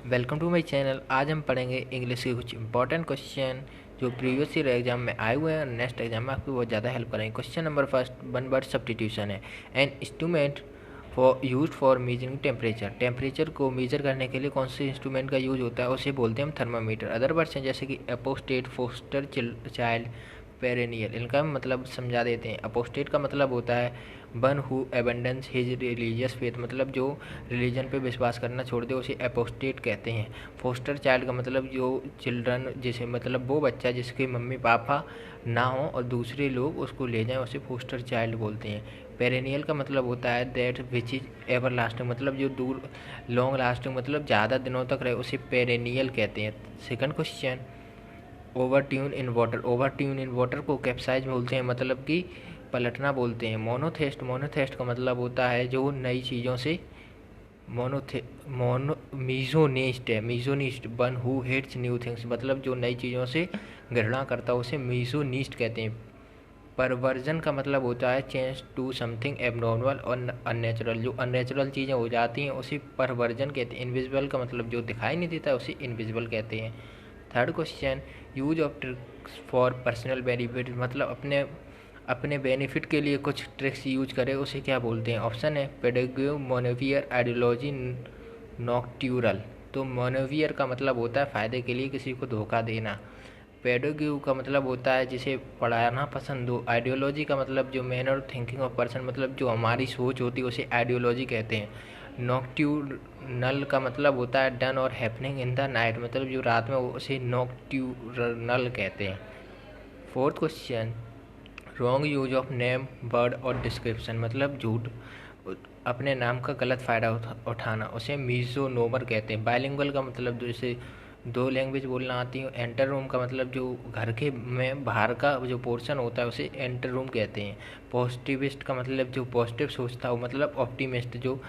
Welcome to my channel. आज हम पढ़ेंगे इंग्लिश के कुछ इंपॉर्टेंट क्वेश्चन जो प्रीवियस ईयर एग्जाम में आए हुए हैं और नेक्स्ट एग्जाम में आपको बहुत ज़्यादा हेल्प करेंगे। Question number first, one word substitution है। An instrument for measuring temperature. Temperature को मेजर करने के लिए कौन से इंस्ट्रूमेंट का यूज होता है, उसे बोलते हैं हम थर्मामीटर। अदर वर्ड्स हैं जैसे कि अपोस्टेट, फोस्टर चाइल्ड, पेरेनियल। इनका मतलब समझा देते हैं। अपोस्टेट का मतलब होता है one who abandons his religious faith, मतलब जो रिलीजन पे विश्वास करना छोड़ दे उसे अपोस्टेट कहते हैं। फोस्टर चाइल्ड का मतलब जो चिल्ड्रन, जिसे मतलब वो बच्चा जिसके मम्मी पापा ना हो और दूसरे लोग उसको ले जाएं, उसे फोस्टर चाइल्ड बोलते हैं। पेरेनियल का मतलब होता है that which is ever lasting, मतलब जो दूर लॉन्ग लास्टिंग मतलब ज़्यादा दिनों तक रहे उसे पेरेनियल कहते हैं। Second question, over tune in water. Over tune in water को कैप्साइज बोलते हैं, मतलब कि पलटना बोलते हैं। मोनोथेस्ट, मोनोथेस्ट का मतलब होता है जो नई चीज़ों से मीजोनिस्ट है। Misoneist one who hates new things, मतलब जो नई चीज़ों से घृणा करता है उसे मीजोनिस्ट कहते हैं। परवर्जन का मतलब होता है चेंज टू समथिंग एबनॉर्मल और अननेचुरल, जो अननेचुरल चीज़ें हो जाती हैं उसे परवर्जन कहते हैं। इनविजिबल का मतलब जो दिखाई नहीं देता उसे इनविजिबल कहते हैं। Third question, use of tricks for personal benefit, मतलब अपने अपने बेनिफिट के लिए कुछ ट्रिक्स यूज करें उसे क्या बोलते हैं। ऑप्शन है पेडागोगी, मोनोवियर, आइडियोलॉजी, नॉक्ट्यूरल। तो मोनोवियर का मतलब होता है फ़ायदे के लिए किसी को धोखा देना। पेडागोगी का मतलब होता है जिसे पढ़ाना पसंद हो। आइडियोलॉजी का मतलब जो manner of thinking of person, मतलब जो हमारी सोच होती है उसे आइडियोलॉजी कहते हैं। नॉक्ट्यूरनल का मतलब होता है डन और हैपनिंग इन द नाइट, मतलब जो रात में उसे नॉक्ट्यूरनल कहते हैं। Fourth question, wrong use of name, word और डिस्क्रिप्शन, मतलब झूठ अपने नाम का गलत फ़ायदा उठाना उसे मीजोनोमर कहते हैं। बाइलिंगुअल का मतलब जैसे दो लैंग्वेज बोलना आती है। एंटर रूम का मतलब जो घर के में बाहर का जो पोर्शन होता है उसे एंटर रूम कहते हैं। पॉजिटिविस्ट का मतलब जो पॉजिटिव सोचता हो, मतलब ऑप्टिमिस्ट जो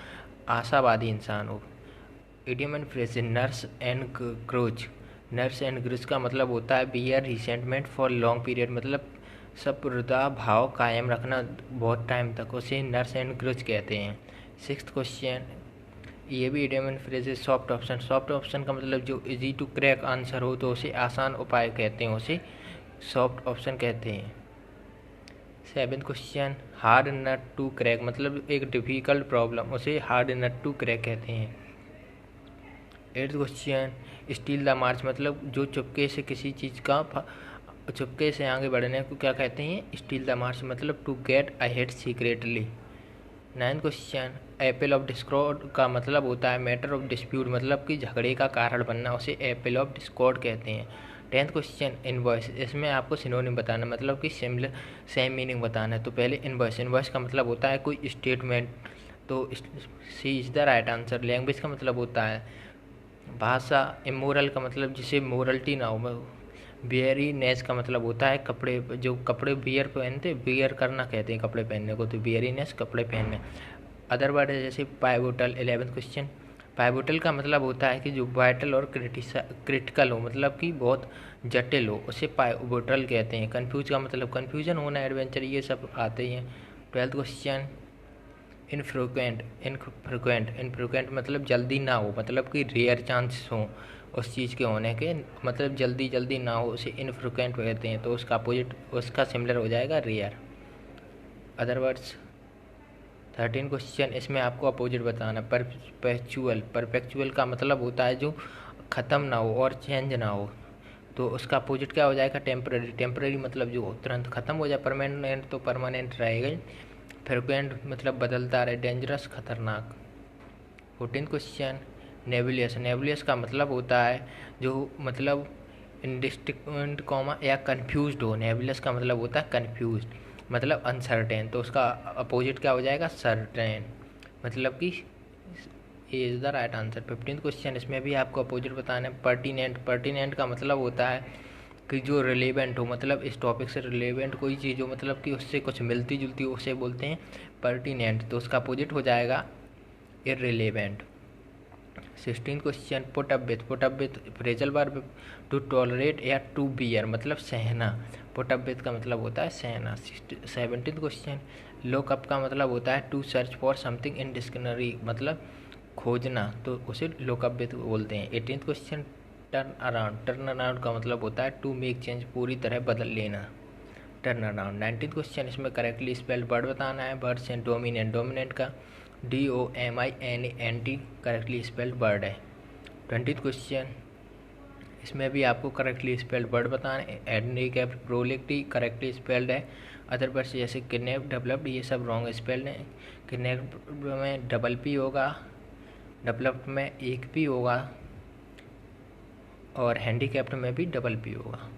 आशावादी इंसान हो। Idiom and phrase, nurse and crouch. Nurse and grudge का मतलब होता है bear resentment for long period, मतलब सपुर्दा भाव कायम रखना बहुत टाइम तक, उसे नर्स एंड ग्रुज कहते हैं। सिक्स्थ क्वेश्चन, ये भी इडियम एंड फ्रेज है। सॉफ्ट ऑप्शन, सॉफ्ट ऑप्शन का मतलब जो इजी टू क्रैक आंसर हो तो उसे आसान उपाय कहते हैं, उसे सॉफ्ट ऑप्शन कहते हैं। Seventh question, hard nut to crack, मतलब एक डिफ़िकल्ट प्रॉब्लम उसे हार्ड नट टू क्रैक कहते हैं। Eighth question, steal the march, मतलब जो चुपके से किसी चीज़ का चुपके से आगे बढ़ने को क्या कहते हैं, स्टील द मार्च, मतलब to get ahead secretly. Ninth question, apple of discord का मतलब होता है मैटर ऑफ डिस्प्यूट, मतलब कि झगड़े का कारण बनना, उसे एपल ऑफ डिस्कॉर्ड कहते हैं। टेंथ क्वेश्चन, इनवॉइस, इसमें आपको सिनोनिम बताना, मतलब कि सिमिलर सेम मीनिंग बताना है। तो पहले इनवॉइस, इनवॉइस का मतलब होता है कोई स्टेटमेंट, तो C is the right answer. Language का मतलब होता है भाषा। इमोरल का मतलब जिसे मोरलिटी ना हो। बियरीनेस का मतलब होता है कपड़े, जो कपड़े बियर पहनते, बियर करना कहते हैं कपड़े पहनने को, तो बियरीनेस कपड़े पहनने। अदर वर्ड है जैसे पाइवोटल। 11th क्वेश्चन, पाइवोटल का मतलब होता है कि जो वाइटल और क्रिटिकल हो, मतलब कि बहुत जटिल हो, उसे पाइवोटल कहते हैं। कन्फ्यूज का मतलब कन्फ्यूजन होना, एडवेंचर, ये सब आते हैं। 12th क्वेश्चन, इनफ्रिक्वेंट, इनफ्रिक्वेंट मतलब जल्दी ना हो, मतलब कि रेयर चांसेस हो उस चीज़ के होने के, मतलब जल्दी जल्दी ना हो, उसे इनफ्रिक्वेंट कहते हैं। तो उसका अपोजिट, उसका सिमिलर हो जाएगा रेयर। Other words. 13 क्वेश्चन, इसमें आपको अपोजिट बताना। परपेचुअल, परपेचुअल का मतलब होता है जो ख़त्म ना हो और चेंज ना हो, तो उसका अपोजिट क्या हो जाएगा, टेम्पररी। टेम्पररी मतलब जो तुरंत ख़त्म हो जाए। परमानेंट तो परमानेंट रहेगा ही। फ्रिक्वेंट मतलब बदलता रहे। डेंजरस, खतरनाक। 14 क्वेश्चन, नेबुलियस, नेबुलियस का मतलब होता है जो मतलब इंडिस्टिंक्ट कॉमा या कंफ्यूज्ड हो। नेबुलियस का मतलब होता है कंफ्यूज्ड, मतलब अनसर्टेन, तो उसका अपोजिट क्या हो जाएगा, सर्टेन, मतलब कि A is the right answer. 15th question, इसमें भी आपको अपोजिट बताना है। पर्टिनेंट, पर्टिनेंट का मतलब होता है कि जो रिलेवेंट हो, मतलब इस टॉपिक से रिलेवेंट कोई चीज़ हो, मतलब कि उससे कुछ मिलती जुलती हो, उसे बोलते हैं पर्टिनेंट, तो उसका अपोजिट हो जाएगा irrelevant. 16th question, put up with, put up with phrasal verb to tolerate या टू बियर, मतलब सहना। पुट अप विथ का मतलब होता है सहना। 17th क्वेश्चन, लुक अप का मतलब होता है to search for something in dictionary, मतलब खोजना, तो उसे लुकअप भी तो बोलते हैं। 18th क्वेश्चन, टर्न अराउंड का मतलब होता है टू मेक चेंज, पूरी तरह बदल लेना, टर्न अराउंड। 19th क्वेश्चन, इसमें करेक्टली स्पेल्ड वर्ड बताना है। वर्ड से डोमिनेंट, डोमिनेंट का DOMINANT करेक्टली स्पेल्ड वर्ड है। 20th क्वेश्चन, इसमें भी आपको करेक्टली स्पेल्ड वर्ड बताना है। हैंडीकैप्ड, प्रोलिक्टी करेक्टली स्पेल्ड है। अदर वर्ड्स जैसे किडनैप, डेवलप्ड, ये सब रॉन्ग स्पेल्ड है। किडनैप में डबल पी होगा, डेवलप्ड में एक पी होगा, और हैंडीकैप्ड में भी डबल पी होगा।